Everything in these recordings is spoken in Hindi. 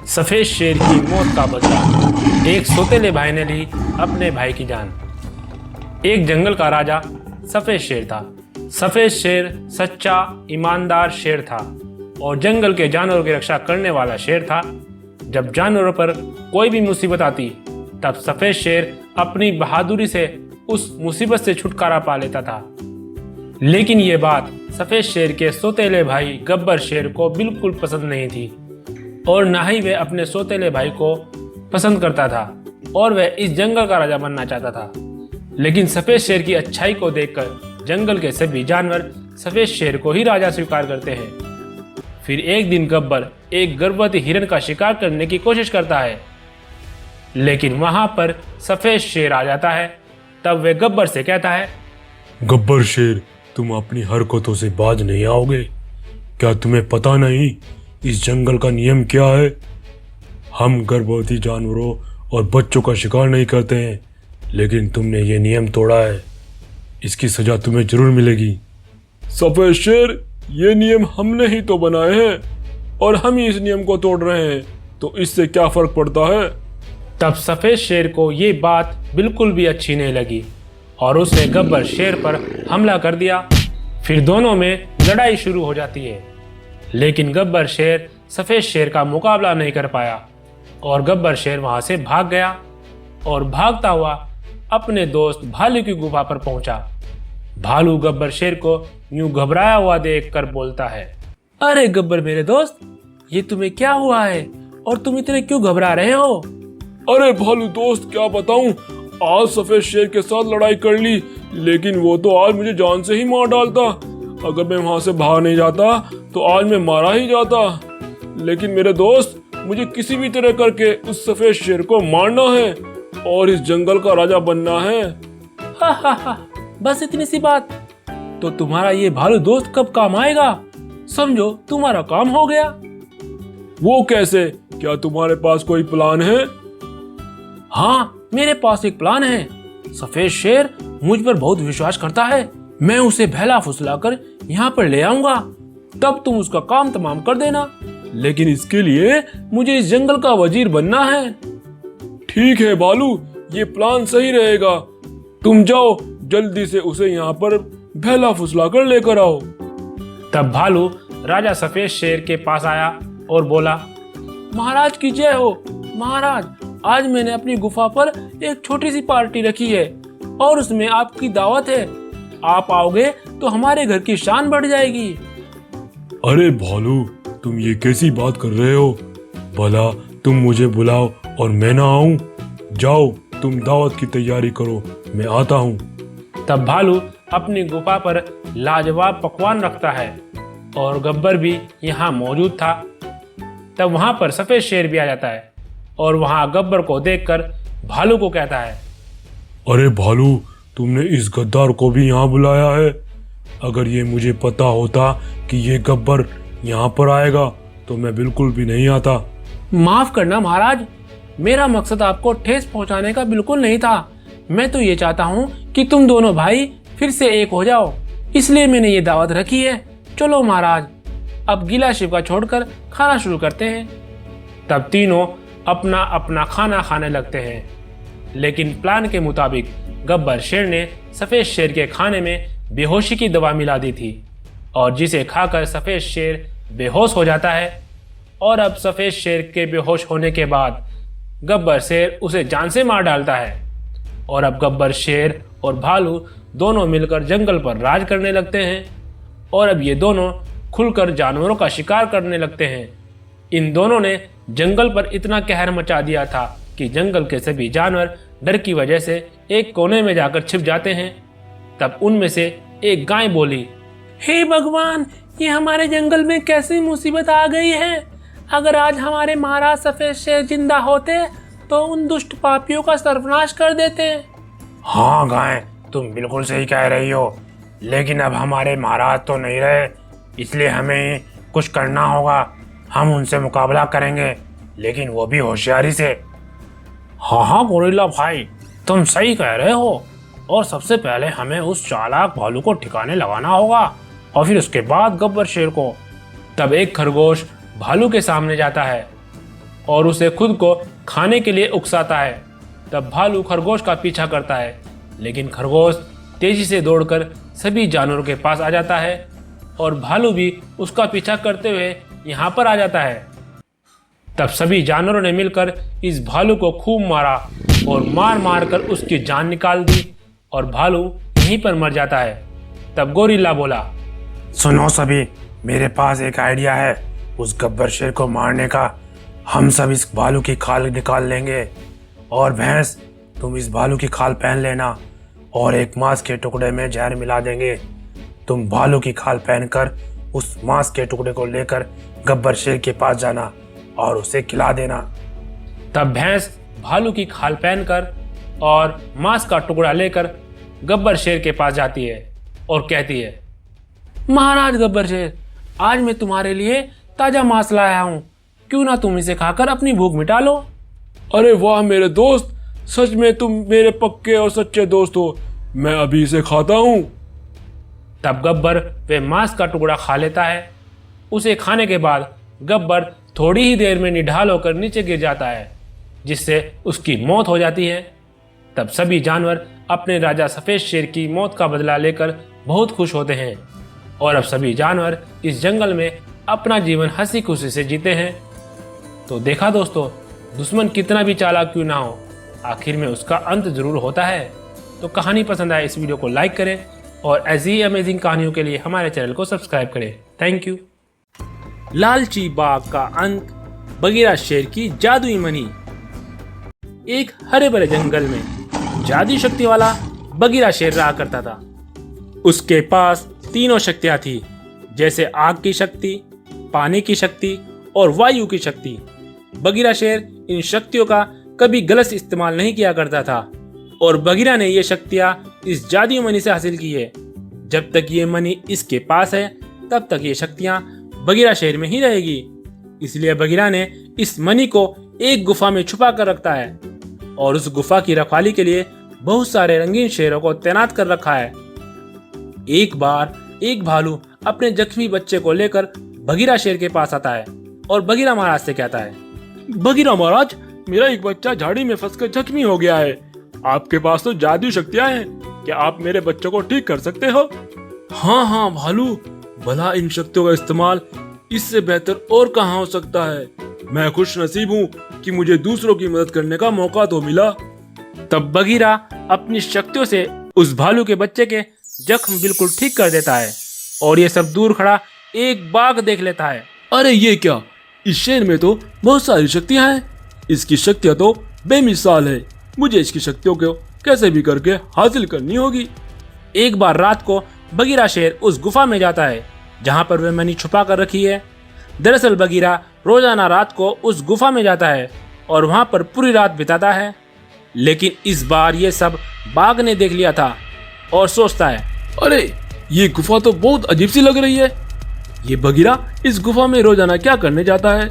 सफेद शेर की मौत का बदला। एक सौतेले भाई ने ली अपने भाई की जान। एक जंगल का राजा सफेद शेर था। सफेद शेर सच्चा ईमानदार शेर था और जंगल के जानवरों की रक्षा करने वाला शेर था। जब जानवरों पर कोई भी मुसीबत आती तब सफेद शेर अपनी बहादुरी से उस मुसीबत से छुटकारा पा लेता था। लेकिन ये बात सफेद शेर के सौतेले भाई गब्बर शेर को बिल्कुल पसंद नहीं थी और ना ही वह अपने सौतेले भाई को पसंद करता था और वह इस जंगल का राजा बनना चाहता था। लेकिन सफेद शेर की अच्छाई को देखकर जंगल के सभी जानवर सफेद शेर को ही राजा स्वीकार करते हैं। फिर एक दिन गब्बर एक गर्भवती हिरण का शिकार करने की कोशिश करता है, लेकिन वहां पर सफेद शेर आ जाता है। तब वह गब्बर से कहता है, गब्बर शेर, तुम अपनी हरकतों से बाज नहीं आओगे। क्या तुम्हें पता नहीं इस जंगल का नियम क्या है? हम गर्भवती जानवरों और बच्चों का शिकार नहीं करते हैं, लेकिन तुमने ये नियम तोड़ा है। इसकी सजा तुम्हें जरूर मिलेगी। सफेद शेर, ये नियम हमने ही तो बनाए हैं और हम ही इस नियम को तोड़ रहे हैं, तो इससे क्या फर्क पड़ता है? तब सफेद शेर को ये बात बिल्कुल भी अच्छी नहीं लगी और उसने गब्बर शेर पर हमला कर दिया। फिर दोनों में लड़ाई शुरू हो जाती है, लेकिन गब्बर शेर सफेद शेर का मुकाबला नहीं कर पाया और गब्बर शेर वहां से भाग गया और भागता हुआ अपने दोस्त भालू की गुफा पर पहुंचा। भालू गब्बर शेर को यूं घबराया हुआ देखकर बोलता है, अरे गब्बर मेरे दोस्त, ये तुम्हें क्या हुआ है और तुम इतने क्यों घबरा रहे हो? अरे भालू दोस्त, क्या बताऊं, आज सफेद शेर के साथ लड़ाई कर ली, लेकिन वो तो आज मुझे जान से ही मार डालता। अगर मैं वहां से भाग नहीं जाता तो आज मैं मारा ही जाता। लेकिन मेरे दोस्त, मुझे किसी भी तरह करके उस सफेद शेर को मारना है और इस जंगल का राजा बनना है। हा हा हा, बस इतनी सी बात? तो तुम्हारा ये भालू दोस्त कब काम आएगा? समझो तुम्हारा काम हो गया। वो कैसे? क्या तुम्हारे पास कोई प्लान है? हाँ, मेरे पास एक प्लान है। सफेद शेर मुझ पर बहुत विश्वास करता है। मैं उसे बहला फुसलाकर यहाँ पर ले आऊंगा, तब तुम उसका काम तमाम कर देना। लेकिन इसके लिए मुझे इस जंगल का वजीर बनना है। ठीक है भालू, ये प्लान सही रहेगा। तुम जाओ, जल्दी से उसे यहाँ पर बहला फुसलाकर लेकर आओ। तब भालू राजा सफेद शेर के पास आया और बोला, महाराज की जय हो। महाराज, आज मैंने अपनी गुफा पर एक छोटी सी पार्टी रखी है और उसमें आपकी दावत है। आप आओगे तो हमारे घर की शान बढ़ जाएगी। अरे भालू, तुम ये कैसी बात कर रहे हो? भला तुम मुझे बुलाओ और मैं ना आऊं? जाओ, तुम दावत की तैयारी करो, मैं आता हूं। तब भालू अपनी गुफा पर लाजवाब पकवान रखता है और गब्बर भी यहाँ मौजूद था। तब वहां पर सफेद शेर भी आ जाता है और वहां गब्बर को देखकर भालू को कहता है, अरे भालू, तुमने इस गद्दार को भी यहाँ बुलाया है? अगर ये मुझे पता होता कि ये गब्बर यहाँ पर आएगा तो मैं बिल्कुल भी नहीं आता। माफ करना महाराज, मेरा मकसद आपको ठेस पहुंचाने का बिल्कुल नहीं था। मैं तो ये चाहता हूँ कि तुम दोनों भाई फिर से एक हो जाओ, इसलिए मैंने ये दावत रखी है। चलो महाराज, अब गीला शिकवा छोड़कर खाना शुरू करते हैं। तब तीनों अपना अपना खाना खाने लगते हैं, लेकिन प्लान के मुताबिक गब्बर शेर ने सफेद शेर के खाने में बेहोशी की दवा मिला दी थी और जिसे खाकर सफेद शेर बेहोश हो जाता है। और अब सफेद शेर के बेहोश होने के बाद गब्बर शेर उसे जान से मार डालता है और अब गब्बर शेर और भालू दोनों मिलकर जंगल पर राज करने लगते हैं और अब ये दोनों खुलकर जानवरों का शिकार करने लगते हैं। इन दोनों ने जंगल पर इतना कहर मचा दिया था कि जंगल के सभी जानवर डर की वजह से एक कोने में जाकर छिप जाते हैं। तब उनमें से एक गाय बोली, हे भगवान, ये हमारे जंगल में कैसी मुसीबत आ गई है। अगर आज हमारे महाराज सफेद शेर जिंदा होते तो उन दुष्ट पापियों का सर्वनाश कर देते। हाँ गाय, तुम बिल्कुल सही कह रही हो, लेकिन अब हमारे महाराज तो नहीं रहे, इसलिए हमें कुछ करना होगा। हम उनसे मुकाबला करेंगे, लेकिन वो भी होशियारी से। हाँ हाँ गोरिल्ला भाई, तुम सही कह रहे हो और सबसे पहले हमें उस चालाक भालू को ठिकाने लगाना होगा और फिर उसके बाद गब्बर शेर को। तब एक खरगोश भालू के सामने जाता है और उसे खुद को खाने के लिए उकसाता है। तब भालू खरगोश का पीछा करता है, लेकिन खरगोश तेजी से दौड़कर सभी जानवरों के पास आ जाता है और भालू भी उसका पीछा करते हुए यहाँ पर आ जाता है। तब सभी जानवरों ने मिलकर इस भालू को खूब मारा और मार मार कर उसकी जान निकाल दी और भालू यहीं पर मर जाता है। तब गोरिल्ला बोला, सुनो सभी, मेरे पास एक आइडिया है उस गब्बर शेर को मारने का। हम सब इस भालू की खाल निकाल लेंगे और भैंस, तुम इस भालू की खाल पहन लेना और एक मांस के टुकड़े में जहर मिला देंगे। तुम भालू की खाल पहनकर उस मांस के टुकड़े को लेकर गब्बर शेर के पास जाना और उसे खिला देना। तब भैंस भालू की खाल पहनकर और मांस का टुकड़ा लेकर गब्बर शेर के पास जाती है और कहती है, महाराज गब्बर शेर, आज मैं तुम्हारे लिए ताजा मांस लाया हूँ, क्यों ना तुम इसे खाकर अपनी भूख मिटा लो। अरे वाह मेरे दोस्त, सच में तुम मेरे पक्के और सच्चे दोस्त हो। मैं अभी इसे खाता हूँ। तब गब्बर वे मांस का टुकड़ा खा लेता है। उसे खाने के बाद गब्बर थोड़ी ही देर में निढाल होकर नीचे गिर जाता है, जिससे उसकी मौत हो जाती है। तब सभी जानवर अपने राजा सफेद शेर की मौत का बदला लेकर बहुत खुश होते हैं और अब सभी जानवर इस जंगल में अपना जीवन हंसी खुशी से जीते हैं। तो देखा दोस्तों, दुश्मन कितना भी चालाक क्यों ना हो, आखिर में उसका अंत जरूर होता है। तो कहानी पसंद आए इस वीडियो को लाइक करें और ऐसी अमेजिंग कहानियों के लिए हमारे चैनल को सब्सक्राइब करें। Thank you. लालची बाघ का अंत, बगीरा शेर की जादुई मनी। एक हरे भरे जंगल में जादुई शक्ति वाला बगीरा शेर रहा करता था। उसके पास तीनों शक्तियां थी, जैसे आग की शक्ति, पानी की शक्ति और वायु की शक्ति। बगीरा शेर इन शक्तियों का कभी गलत इस्तेमाल नहीं किया करता था और बगीरा ने ये शक्तियां इस जादुई मनी से हासिल की है। जब तक ये मनी इसके पास है तब तक ये शक्तियां बगीरा शेर में ही रहेगी। इसलिए बगीरा ने इस मनी को एक गुफा में छुपा कर रखता है और उस गुफा की रखवाली के लिए बहुत सारे रंगीन शेरों को तैनात कर रखा है। एक बार एक भालू अपने जख्मी बच्चे को लेकर बगीरा शेर के पास आता है और बगीरा महाराज से कहता है, बगीरा महाराज, मेरा एक बच्चा झाड़ी में फंसकर जख्मी हो गया है। आपके पास तो जादुई शक्तियां हैं, क्या आप मेरे बच्चों को ठीक कर सकते हो? हाँ हाँ भालू, भला इन शक्तियों का इस्तेमाल इससे बेहतर और कहाँ हो सकता है। मैं खुश नसीब हूँ कि मुझे दूसरों की मदद करने का मौका तो मिला। तब बगीरा अपनी शक्तियों से उस भालू के बच्चे के जख्म बिल्कुल ठीक कर देता है और ये सब दूर खड़ा एक बाघ देख लेता है। अरे ये क्या, इस शेर में तो बहुत सारी शक्तियां हैं। इसकी शक्तियां तो बेमिसाल है। मुझे इसकी शक्तियों को कैसे भी करके हासिल करनी होगी। एक बार रात को बगीरा शेर उस गुफा में जाता है जहां पर वह मनी छुपा कर रखी है। दरअसल बगीरा रोजाना रात को उस गुफा में जाता है और वहां पर पूरी रात बिताता है, लेकिन इस बार ये सब बाघ ने देख लिया था और सोचता है, अरे ये गुफा तो बहुत अजीब सी लग रही है। ये बगीरा इस गुफा में रोजाना क्या करने जाता है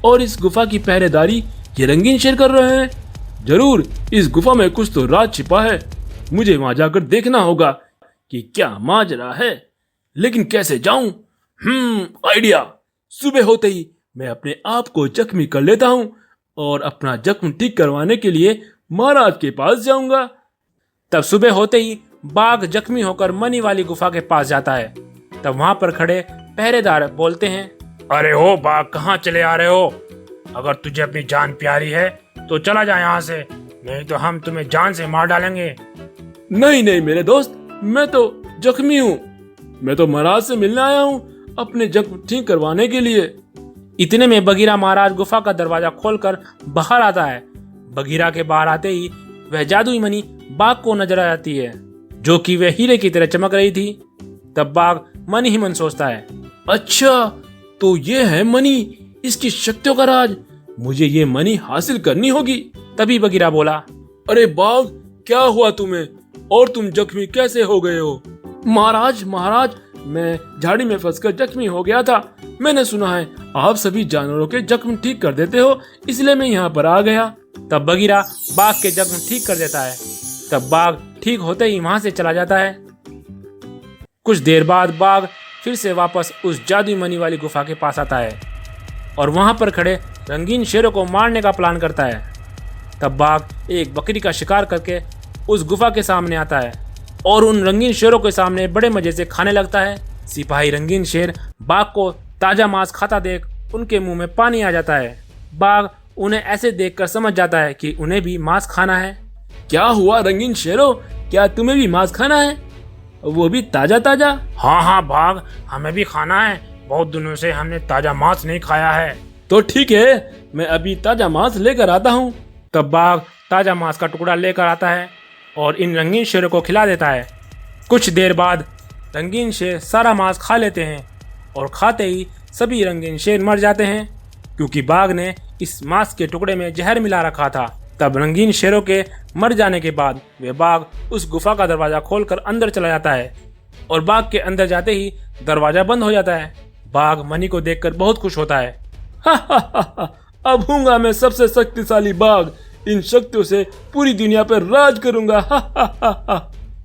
और इस गुफा की पहरेदारी ये रंगीन शेर कर रहे हैं। जरूर इस गुफा में कुछ तो राज छिपा है। मुझे वहां जाकर देखना होगा कि क्या माजरा है, लेकिन कैसे जाऊं? आइडिया। सुबह होते ही मैं अपने आप को जख्मी कर लेता हूं और अपना जख्म ठीक करवाने के लिए महाराज के पास जाऊंगा। तब सुबह होते ही बाघ जख्मी होकर मनी वाली गुफा के पास जाता है। तब वहां पर खड़े पहरेदार बोलते हैं, अरे ओ बाघ, कहाँ चले आ रहे हो? अगर तुझे अपनी जान प्यारी है तो चला जा यहाँ से, नहीं तो हम तुम्हें जान से मार डालेंगे। नहीं नहीं मेरे दोस्त, मैं तो जख्मी हूँ। मैं तो महाराज से मिलने आया हूँ अपने जख्म ठीक करवाने के लिए। इतने में बगीरा महाराज गुफा का दरवाजा खोलकर बाहर आता है। बगीरा के बाहर आते ही वह जादुई मनी बाघ को नजर आ जाती है, जो कि वह हीरे की तरह चमक रही थी। तब बाघ मन ही मन सोचता है, अच्छा तो ये है मनी, इसकी शक्तियों का राज। मुझे ये मनी हासिल करनी होगी। तभी बगीरा बोला, अरे बाघ, क्या हुआ तुम्हें और तुम जख्मी कैसे हो गए हो? महाराज महाराज, मैं झाड़ी में फंसकर जख्मी हो गया था। मैंने सुना है आप सभी जानवरों के जख्म ठीक कर देते हो, इसलिए मैं यहाँ पर आ गया। तब बगीरा बाघ के जख्म ठीक कर देता है। तब बाघ ठीक होते ही वहां से चला जाता है। कुछ देर बाद बाघ फिर से वापस उस जादुई मनी वाली गुफा के पास आता है और वहाँ पर खड़े रंगीन शेरों को मारने का प्लान करता है। तब बाघ एक बकरी का शिकार करके उस गुफा के सामने आता है और उन रंगीन शेरों के सामने बड़े मजे से खाने लगता है। सिपाही रंगीन शेर बाघ को ताज़ा मांस खाता देख उनके मुंह में पानी आ जाता है। बाघ उन्हें ऐसे देखकर समझ जाता है कि उन्हें भी मांस खाना है। क्या हुआ रंगीन शेरों, क्या तुम्हें भी मांस खाना है, वो भी ताज़ा ताज़ा? हाँ हाँ बाघ, हमें भी खाना है, बहुत दिनों से हमने ताज़ा मांस नहीं खाया है। तो ठीक है, मैं अभी ताज़ा मांस लेकर आता हूँ। तब बाघ ताज़ा मांस का टुकड़ा लेकर आता है और इन रंगीन शेरों को खिला देता है। कुछ देर बाद रंगीन शेर सारा मांस खा लेते हैं और खाते ही सभी रंगीन शेर मर जाते हैं, क्योंकि बाघ ने इस मांस के टुकड़े में जहर मिला रखा था। तब रंगीन शेरों के मर जाने के बाद वे बाघ उस गुफा का दरवाजा खोलकर अंदर चला जाता है और बाघ के अंदर जाते ही दरवाजा बंद हो जाता है। बाघ मनी को देखकर बहुत खुश होता है। हा हा हा हा, अब हूँगा मैं सबसे शक्तिशाली बाघ, इन शक्तियों से पूरी दुनिया पर राज करूंगा। हा हा हा हा।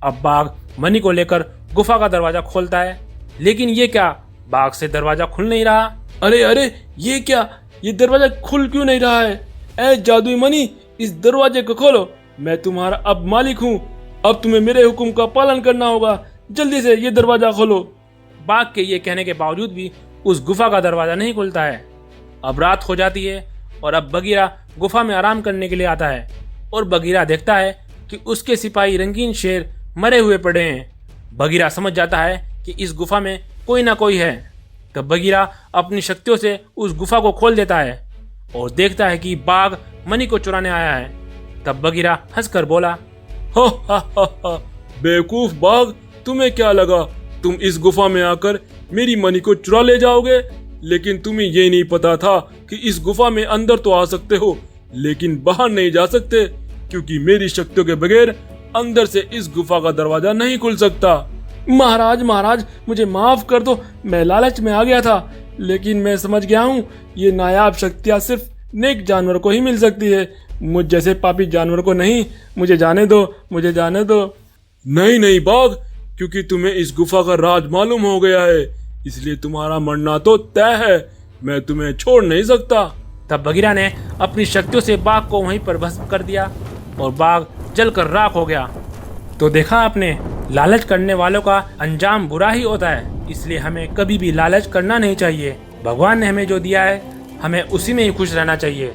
अब बाघ मनी को लेकर गुफा का दरवाजा खोलता है, लेकिन ये क्या, बाघ से दरवाजा खुल नहीं रहा। अरे अरे, ये क्या, ये दरवाजा खुल क्यों नहीं रहा है? ऐ जादुई मनी, इस दरवाजे को खोलो, मैं तुम्हारा अब मालिक हूँ, अब तुम्हें मेरे हुक्म का पालन करना होगा, जल्दी से ये दरवाजा खोलो। बाघ के ये कहने के बावजूद भी उस गुफा का दरवाजा नहीं खुलता है। अब रात हो जाती है और अब बगीरा गुफा में आराम करने के लिए आता है और बगीरा देखता है कि उसके सिपाही रंगीन शेर मरे हुए पड़े हैं। बगीरा समझ जाता है कि इस गुफा में कोई ना कोई है। तब बगीरा अपनी शक्तियों से उस गुफा को खोल देता है और देखता है कि बाघ मनी को चुराने आया है। तब बगीरा हंसकर बोला, हो हा हा हा, बेवकूफ बाघ, तुम्हें क्या लगा तुम इस गुफा में आकर मेरी मनी को चुरा ले जाओगे? लेकिन तुम्हें ये नहीं पता था कि इस गुफा में अंदर तो आ सकते हो लेकिन बाहर नहीं जा सकते, क्योंकि मेरी शक्तियों के बगैर अंदर से इस गुफा का दरवाजा नहीं खुल सकता। महाराज महाराज, मुझे माफ कर दो, मैं लालच में आ गया था, लेकिन मैं समझ गया हूँ ये नायाब शक्तियाँ सिर्फ नेक जानवर को ही मिल सकती है, मुझ जैसे पापी जानवर को नहीं। मुझे जाने दो, मुझे जाने दो। नहीं नहीं बाघ, क्योंकि तुम्हें इस गुफा का राज मालूम हो गया है, इसलिए तुम्हारा मरना तो तय है, मैं तुम्हें छोड़ नहीं सकता। तब बगीरा ने अपनी शक्तियों से बाघ को वहीं पर भस्म कर दिया और बाघ जलकर राख हो गया। तो देखा आपने, लालच करने वालों का अंजाम बुरा ही होता है, इसलिए हमें कभी भी लालच करना नहीं चाहिए। भगवान ने हमें जो दिया है हमें उसी में ही खुश रहना चाहिए।